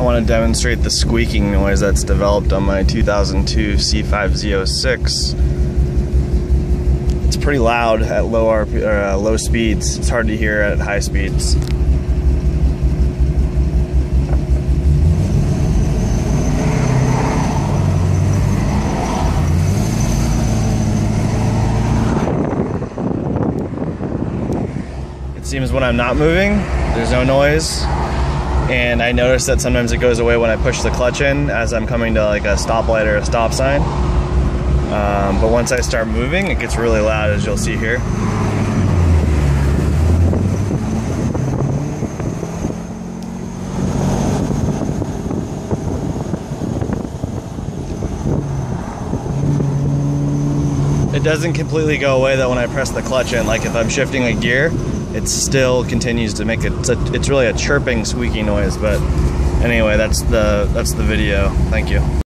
I want to demonstrate the squeaking noise that's developed on my 2002 C5 Z06. It's pretty loud at low speeds. It's hard to hear at high speeds. It seems when I'm not moving, there's no noise. And I notice that sometimes it goes away when I push the clutch in as I'm coming to like a stoplight or a stop sign. But once I start moving, it gets really loud, as you'll see here. It doesn't completely go away though when I press the clutch in. Like if I'm shifting a gear, it still continues to make it. It's really a chirping, squeaky noise. But anyway, that's the video. Thank you.